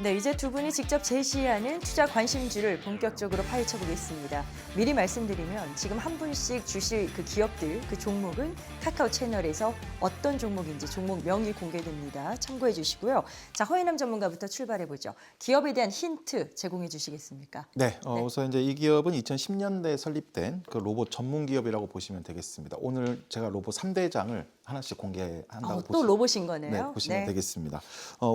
네, 이제 두 분이 직접 제시하는 투자 관심주를 본격적으로 파헤쳐 보겠습니다. 미리 말씀드리면 지금 한 분씩 주실 그 기업들, 그 종목은 카카오 채널에서 어떤 종목인지 종목 명이 공개됩니다. 참고해 주시고요. 자, 허인남 전문가부터 출발해 보죠. 기업에 대한 힌트 제공해 주시겠습니까? 네, 네. 우선 이제 이 기업은 2010년대에 설립된 그 로봇 전문 기업이라고 보시면 되겠습니다. 오늘 제가 로봇 3대장을 하나씩 공개한다고 또 로봇인 네, 거네요. 보시면 되겠습니다.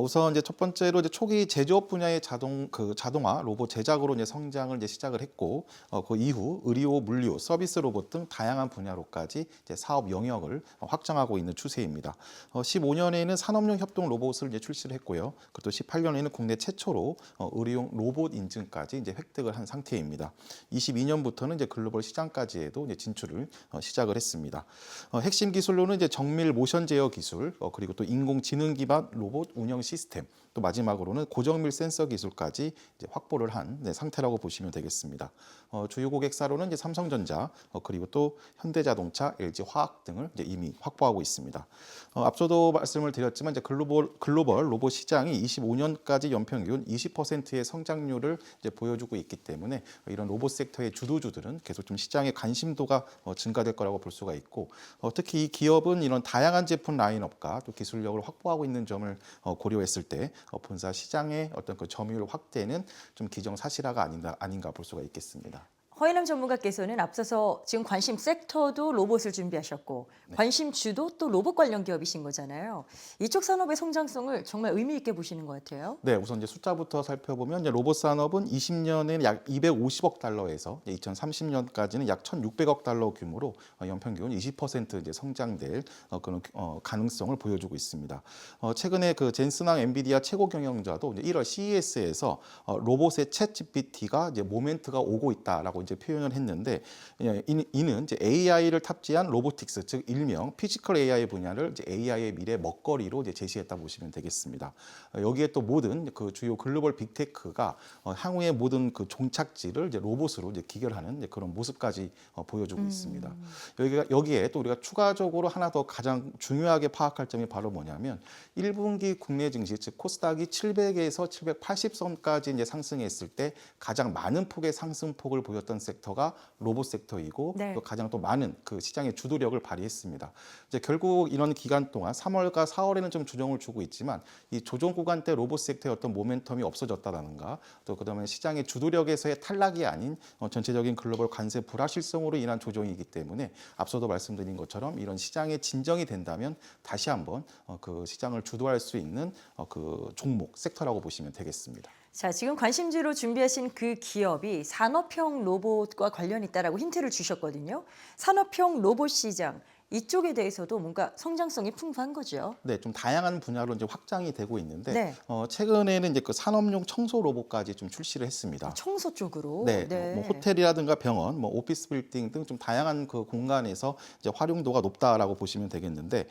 우선 이제 첫 번째로 이제 초기 제조업 분야의 자동화 로봇 제작으로 이제 성장을 이제 시작을 했고, 그 이후 의료, 물류, 서비스 로봇 등 다양한 분야로까지 이제 사업 영역을 확장하고 있는 추세입니다. 15년에는 산업용 협동 로봇을 이제 출시를 했고요. 그리고 또 18년에는 국내 최초로 의료용 로봇 인증까지 이제 획득을 한 상태입니다. 22년부터는 이제 글로벌 시장까지에도 이제 진출을 시작을 했습니다. 핵심 기술로는 이제 정밀 모션 제어 기술, 그리고 또 인공지능 기반 로봇 운영 시스템, 또 마지막으로는 고정밀 센서 기술까지 이제 확보를 한 상태라고 보시면 되겠습니다. 주요 고객사로는 이제 삼성전자, 그리고 또 현대자동차, LG화학 등을 이제 이미 확보하고 있습니다. 앞서도 말씀을 드렸지만 이제 글로벌 로봇 시장이 25년까지 연평균 20%의 성장률을 이제 보여주고 있기 때문에 이런 로봇 섹터의 주도주들은 계속 좀 시장의 관심도가 증가될 거라고 볼 수가 있고, 특히 이 기업은 이런 다양한 제품 라인업과 또 기술력을 확보하고 있는 점을 고려했을 때 본사 시장의 어떤 그 점유율 확대는 좀 기정사실화가 아닌가 볼 수가 있겠습니다. 허인남 전문가께서는 앞서서 지금 관심 섹터도 로봇을 준비하셨고 관심 주도 또 로봇 관련 기업이신 거잖아요. 이쪽 산업의 성장성을 정말 의미 있게 보시는 것 같아요. 네, 우선 이제 숫자부터 살펴보면 이제 로봇 산업은 20년에는 약 250억 달러에서 2030년까지는 약 1,600억 달러 규모로 연평균 20% 이제 성장될 그런 가능성을 보여주고 있습니다. 최근에 그 젠슨항 엔비디아 최고 경영자도 이제 1월 CES에서 로봇의 챗 GPT가 이제 모멘트가 오고 있다라고 이제 표현을 했는데, 이는 이제 AI를 탑재한 로보틱스, 즉 일명 피지컬 AI 분야를 이제 AI의 미래 먹거리로 이제 제시했다 보시면 되겠습니다. 여기에 또 모든 그 주요 글로벌 빅테크가 향후의 모든 그 종착지를 이제 로봇으로 이제 기결하는 이제 그런 모습까지 보여주고 있습니다. 여기에 또 우리가 추가적으로 하나 더 가장 중요하게 파악할 점이 바로 뭐냐면 1분기 국내 증시 즉 코스닥이 700에서 780선까지 이제 상승했을 때 가장 많은 폭의 상승폭을 보였던 섹터가 로봇 섹터이고, 네. 또 가장 또 많은 그 시장의 주도력을 발휘했습니다. 이제 결국 이런 기간 동안 3월과 4월에는 좀 조정을 주고 있지만 이 조정 구간 때 로봇 섹터의 어떤 모멘텀이 없어졌다라는가, 또 그다음에 시장의 주도력에서의 탈락이 아닌 전체적인 글로벌 관세 불확실성으로 인한 조정이기 때문에 앞서도 말씀드린 것처럼 이런 시장의 진정이 된다면 다시 한번 그 시장을 주도할 수 있는 그 종목 섹터라고 보시면 되겠습니다. 자, 지금 관심주로 준비하신 그 기업이 산업형 로봇과 관련이 있다라고 힌트를 주셨거든요. 산업형 로봇 시장 이쪽에 대해서도 뭔가 성장성이 풍부한 거죠. 네, 좀 다양한 분야로 이제 확장이 되고 있는데, 네. 최근에는 이제 그 산업용 청소 로봇까지 좀 출시를 했습니다. 청소 쪽으로. 네, 뭐 호텔이라든가 병원, 뭐 오피스 빌딩 등 좀 다양한 그 공간에서 이제 활용도가 높다라고 보시면 되겠는데,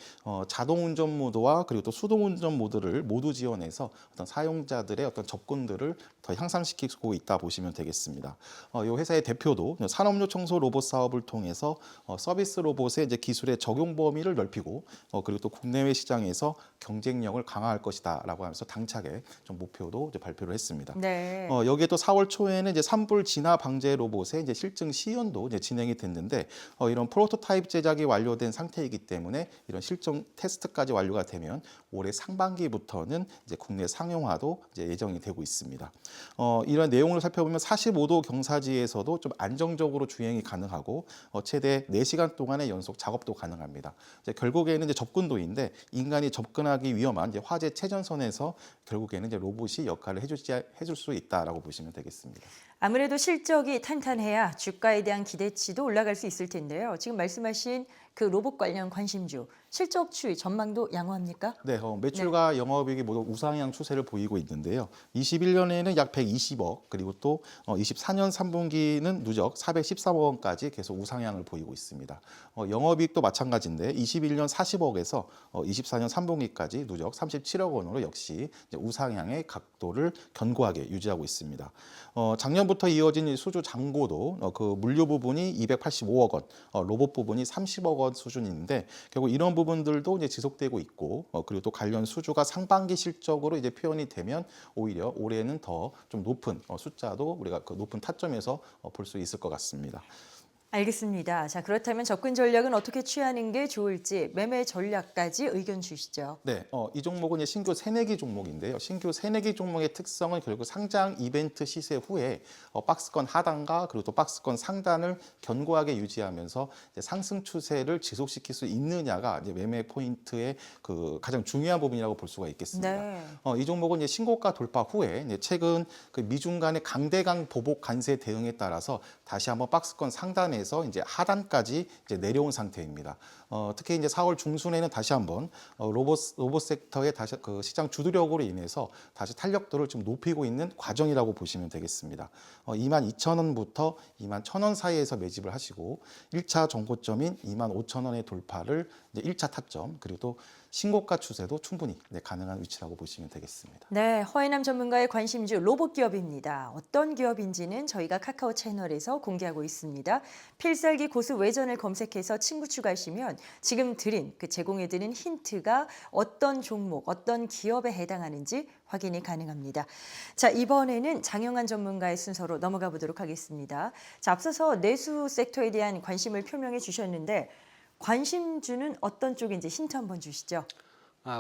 자동 운전 모드와 그리고 또 수동 운전 모드를 모두 지원해서 어떤 사용자들의 어떤 접근들을 더 향상시키고 있다 보시면 되겠습니다. 이 회사의 대표도 산업용 청소 로봇 사업을 통해서 서비스 로봇의 이제 기술의 적용 범위를 넓히고, 그리고 또 국내외 시장에서 경쟁력을 강화할 것이다라고 하면서 당차게 좀 목표도 이제 발표를 했습니다. 네. 여기에 또 4월 초에는 이제 산불 진화 방제 로봇의 이제 실증 시연도 이제 진행이 됐는데, 이런 프로토타입 제작이 완료된 상태이기 때문에 이런 실증 테스트까지 완료가 되면 올해 상반기부터는 이제 국내 상용화도 이제 예정이 되고 있습니다. 이런 내용을 살펴보면 45도 경사지에서도 좀 안정적으로 주행이 가능하고, 최대 4시간 동안의 연속 작업도 가능합니다. 이제 결국에는 이제 접근도인데 인간이 접근하기 위험한 이제 화재 최전선에서 결국에는 이제 로봇이 역할을 해줄 수 있다라고 보시면 되겠습니다. 아무래도 실적이 탄탄해야 주가에 대한 기대치도 올라갈 수 있을 텐데요. 지금 말씀하신 그 로봇 관련 관심주, 실적 추이 전망도 양호합니까? 네, 매출과 영업이익이 모두 우상향 추세를 보이고 있는데요. 21년에는 약 120억, 그리고 또 24년 3분기는 누적 413억 원까지 계속 우상향을 보이고 있습니다. 영업이익도 마찬가지인데 21년 40억에서 24년 3분기까지 누적 37억 원으로 역시 이제 우상향의 각도를 견고하게 유지하고 있습니다. 작년부터 이어진 수주 잔고도 그 물류 부분이 285억 원, 로봇 부분이 30억 원 수준인데 결국 이런 부분들도 이제 지속되고 있고 그리고 또 관련 수주가 상반기 실적으로 이제 표현이 되면 오히려 올해는 더 좀 높은 숫자도 우리가 그 높은 타점에서 볼 수 있을 것 같습니다. 알겠습니다. 자, 그렇다면 접근 전략은 어떻게 취하는 게 좋을지 매매 전략까지 의견 주시죠. 네, 이 종목은 이제 신규 새내기 종목인데요. 신규 새내기 종목의 특성은 결국 상장 이벤트 시세 후에 박스권 하단과 그리고 또 박스권 상단을 견고하게 유지하면서 이제 상승 추세를 지속시킬 수 있느냐가 이제 매매 포인트의 그 가장 중요한 부분이라고 볼 수가 있겠습니다. 네. 이 종목은 이제 신고가 돌파 후에 이제 최근 그 미중 간의 강대강 보복 관세 대응에 따라서 다시 한번 박스권 상단에서 이제 하단까지 이제 내려온 상태입니다. 특히 이제 4월 중순에는 다시 한번 로봇 섹터의 다시 그 시장 주도력으로 인해서 다시 탄력도를 좀 높이고 있는 과정이라고 보시면 되겠습니다. 22,000원부터 21,000원 사이에서 매집을 하시고 1차 정고점인 25,000원의 돌파를 이제 1차 타점 그리고 또 신고가 추세도 충분히 가능한 위치라고 보시면 되겠습니다. 네, 허혜남 전문가의 관심주 로봇 기업입니다. 어떤 기업인지는 저희가 카카오 채널에서 공개하고 있습니다. 필살기 고수 외전을 검색해서 친구 추가하시면 지금 드린 제공해드린 힌트가 어떤 종목, 어떤 기업에 해당하는지 확인이 가능합니다. 자, 이번에는 장영한 전문가의 순서로 넘어가 보도록 하겠습니다. 자, 앞서서 내수 섹터에 대한 관심을 표명해 주셨는데 관심주는 어떤 쪽인지 힌트 한번 주시죠.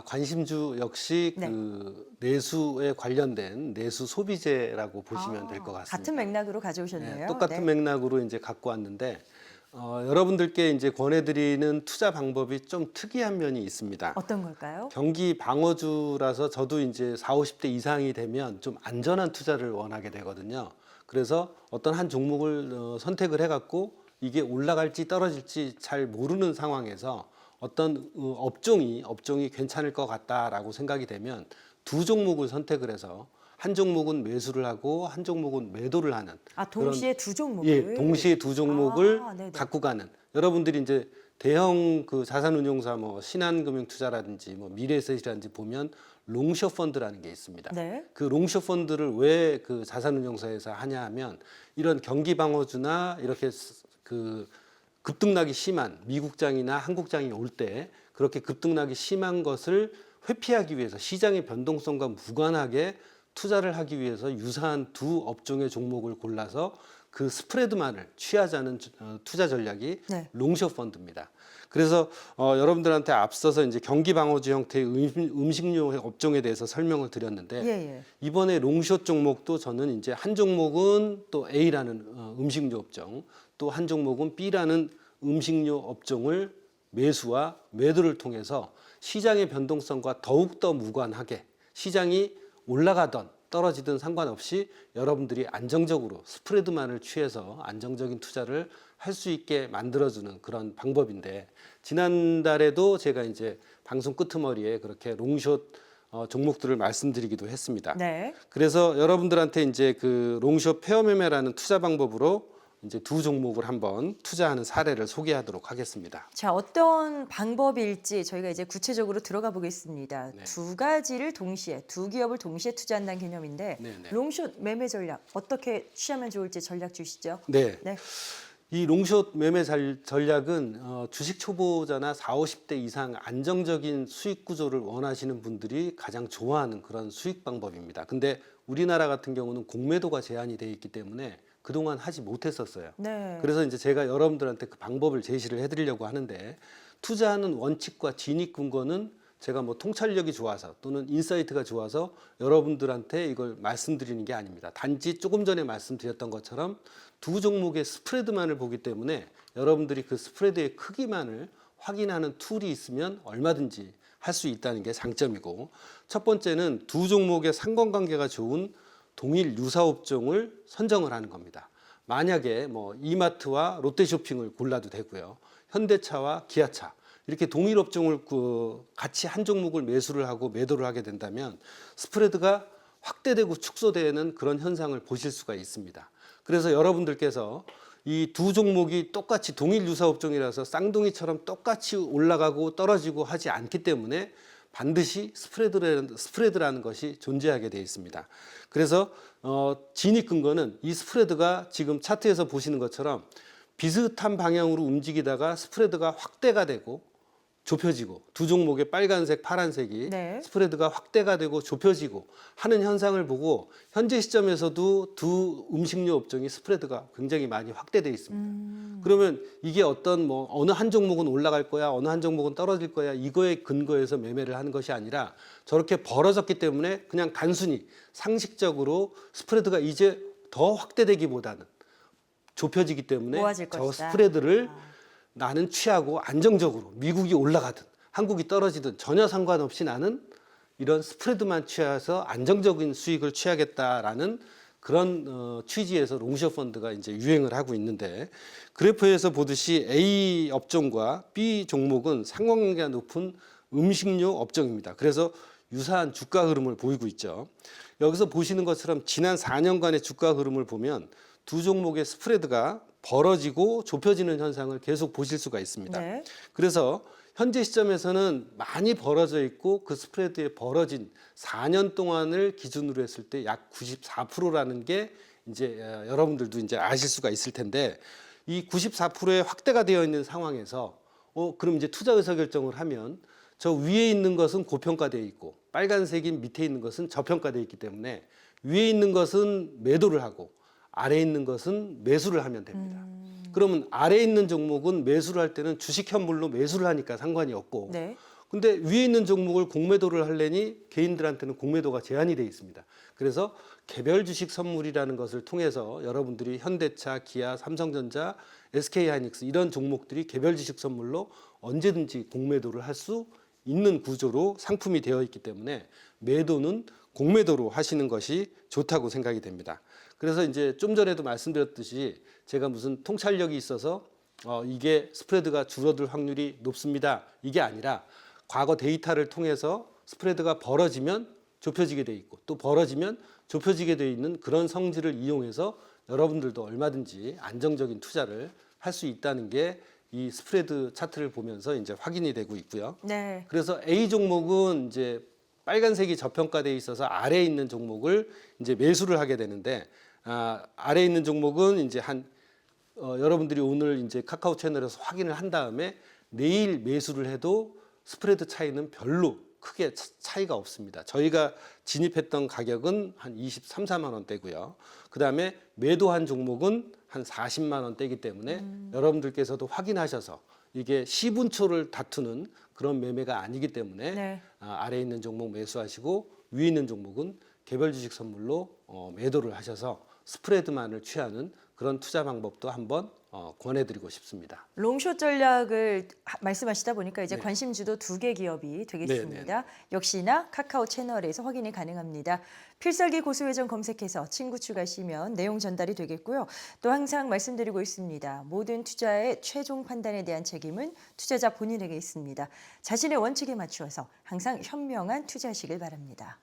관심주 역시 네. 그 내수에 관련된 내수 소비재라고 보시면 될 것 같습니다. 같은 맥락으로 가져오셨네요. 네, 똑같은 맥락으로 이제 갖고 왔는데 여러분들께 이제 권해드리는 투자 방법이 좀 특이한 면이 있습니다. 어떤 걸까요? 경기 방어주라서 저도 이제 40, 50대 이상이 되면 좀 안전한 투자를 원하게 되거든요. 그래서 어떤 한 종목을 선택을 해갖고 이게 올라갈지 떨어질지 잘 모르는 상황에서 어떤 업종이 괜찮을 것 같다라고 생각이 되면 두 종목을 선택을 해서 한 종목은 매수를 하고 한 종목은 매도를 하는 동시에 두 종목을? 예, 동시에 두 종목을 네네. 갖고 가는 여러분들이 이제 대형 그 자산운용사 뭐 신한금융투자라든지 뭐 미래에셋이라든지 보면 롱숏 펀드라는 게 있습니다. 네. 그 롱숏 펀드를 왜 그 자산운용사에서 하냐 하면 이런 경기 방어주나 이렇게 그 급등락이 심한 미국장이나 한국장이 올 때 그렇게 급등락이 심한 것을 회피하기 위해서 시장의 변동성과 무관하게 투자를 하기 위해서 유사한 두 업종의 종목을 골라서 그 스프레드만을 취하자는 투자 전략이 네. 롱숏 펀드입니다. 그래서 여러분들한테 앞서서 이제 경기 방어주 형태의 음식료 업종에 대해서 설명을 드렸는데 예. 이번에 롱숏 종목도 저는 이제 한 종목은 또 A라는 음식료 업종, 또 한 종목은 B라는 음식료 업종을 매수와 매도를 통해서 시장의 변동성과 더욱더 무관하게 시장이 올라가던 떨어지든 상관없이 여러분들이 안정적으로 스프레드만을 취해서 안정적인 투자를 할 수 있게 만들어주는 그런 방법인데 지난달에도 제가 이제 방송 끄트머리에 그렇게 롱숏 종목들을 말씀드리기도 했습니다. 네. 그래서 여러분들한테 이제 그 롱숏 페어 매매라는 투자 방법으로 이제 두 종목을 한번 투자하는 사례를 소개하도록 하겠습니다. 자, 어떤 방법일지 저희가 이제 구체적으로 들어가 보겠습니다. 네. 두 가지를 동시에, 두 기업을 동시에 투자한다는 개념인데 네네. 롱숏 매매 전략 어떻게 취하면 좋을지 전략 주시죠. 네. 네. 이 롱숏 매매 전략은 주식 초보자나 40, 50대 이상 안정적인 수익 구조를 원하시는 분들이 가장 좋아하는 그런 수익 방법입니다. 근데 우리나라 같은 경우는 공매도가 제한이 돼 있기 때문에 그동안 하지 못했었어요. 네. 그래서 이제 제가 여러분들한테 그 방법을 제시를 해드리려고 하는데 투자하는 원칙과 진입 근거는 제가 뭐 통찰력이 좋아서 또는 인사이트가 좋아서 여러분들한테 이걸 말씀드리는 게 아닙니다. 단지 조금 전에 말씀드렸던 것처럼 두 종목의 스프레드만을 보기 때문에 여러분들이 그 스프레드의 크기만을 확인하는 툴이 있으면 얼마든지 할 수 있다는 게 장점이고, 첫 번째는 두 종목의 상관관계가 좋은 동일 유사 업종을 선정을 하는 겁니다. 만약에 뭐 이마트와 롯데쇼핑을 골라도 되고요. 현대차와 기아차 이렇게 동일 업종을 같이 한 종목을 매수를 하고 매도를 하게 된다면 스프레드가 확대되고 축소되는 그런 현상을 보실 수가 있습니다. 그래서 여러분들께서 이 두 종목이 똑같이 동일 유사 업종이라서 쌍둥이처럼 똑같이 올라가고 떨어지고 하지 않기 때문에 반드시 스프레드라는 것이 존재하게 되어 있습니다. 그래서 진입 근거는 이 스프레드가 지금 차트에서 보시는 것처럼 비슷한 방향으로 움직이다가 스프레드가 확대가 되고 좁혀지고 두 종목의 빨간색, 파란색이 네. 스프레드가 확대가 되고 좁혀지고 하는 현상을 보고 현재 시점에서도 두 음식료 업종이 스프레드가 굉장히 많이 확대돼 있습니다. 그러면 이게 어떤 뭐 어느 한 종목은 올라갈 거야, 어느 한 종목은 떨어질 거야 이거에 근거해서 매매를 하는 것이 아니라 저렇게 벌어졌기 때문에 그냥 단순히 상식적으로 스프레드가 이제 더 확대되기보다는 좁혀지기 때문에 모아질 저 것이다. 스프레드를 나는 취하고 안정적으로 미국이 올라가든 한국이 떨어지든 전혀 상관없이 나는 이런 스프레드만 취해서 안정적인 수익을 취하겠다라는 그런 취지에서 롱숏 펀드가 이제 유행을 하고 있는데 그래프에서 보듯이 A 업종과 B 종목은 상관관계가 높은 음식료 업종입니다. 그래서 유사한 주가 흐름을 보이고 있죠. 여기서 보시는 것처럼 지난 4년간의 주가 흐름을 보면 두 종목의 스프레드가 벌어지고 좁혀지는 현상을 계속 보실 수가 있습니다. 네. 그래서 현재 시점에서는 많이 벌어져 있고 그 스프레드에 벌어진 4년 동안을 기준으로 했을 때 약 94%라는 게 이제 여러분들도 이제 아실 수가 있을 텐데 이 94%에 확대가 되어 있는 상황에서 그럼 이제 투자 의사 결정을 하면 저 위에 있는 것은 고평가되어 있고 빨간색인 밑에 있는 것은 저평가되어 있기 때문에 위에 있는 것은 매도를 하고 아래에 있는 것은 매수를 하면 됩니다. 그러면 아래에 있는 종목은 매수를 할 때는 주식 현물로 매수를 하니까 상관이 없고 네. 근데 위에 있는 종목을 공매도를 하려니 개인들한테는 공매도가 제한이 되어 있습니다. 그래서 개별 주식 선물이라는 것을 통해서 여러분들이 현대차, 기아, 삼성전자, SK하이닉스 이런 종목들이 개별 주식 선물로 언제든지 공매도를 할 수 있는 구조로 상품이 되어 있기 때문에 매도는 공매도로 하시는 것이 좋다고 생각이 됩니다. 그래서 이제 좀 전에도 말씀드렸듯이 제가 무슨 통찰력이 있어서 이게 스프레드가 줄어들 확률이 높습니다. 이게 아니라 과거 데이터를 통해서 스프레드가 벌어지면 좁혀지게 돼 있고 또 벌어지면 좁혀지게 돼 있는 그런 성질을 이용해서 여러분들도 얼마든지 안정적인 투자를 할 수 있다는 게 이 스프레드 차트를 보면서 이제 확인이 되고 있고요. 네. 그래서 A 종목은 이제 빨간색이 저평가되어 있어서 아래에 있는 종목을 이제 매수를 하게 되는데 아래에 있는 종목은 이제 여러분들이 오늘 이제 카카오 채널에서 확인을 한 다음에 내일 매수를 해도 스프레드 차이는 별로 크게 차이가 없습니다. 저희가 진입했던 가격은 한 23, 4만 원대고요. 그다음에 매도한 종목은 한 40만 원대이기 때문에 여러분들께서도 확인하셔서 이게 시분초를 다투는 그런 매매가 아니기 때문에 네. 아래에 있는 종목 매수하시고 위에 있는 종목은 개별 주식 선물로 매도를 하셔서 스프레드만을 취하는 그런 투자 방법도 한번 권해드리고 싶습니다. 롱숏 전략을 말씀하시다 보니까 이제 네. 관심주도 2개 기업이 되겠습니다. 네, 역시나 카카오 채널에서 확인이 가능합니다. 필살기 고수회전 검색해서 친구 추가하시면 내용 전달이 되겠고요. 또 항상 말씀드리고 있습니다. 모든 투자의 최종 판단에 대한 책임은 투자자 본인에게 있습니다. 자신의 원칙에 맞추어서 항상 현명한 투자하시길 바랍니다.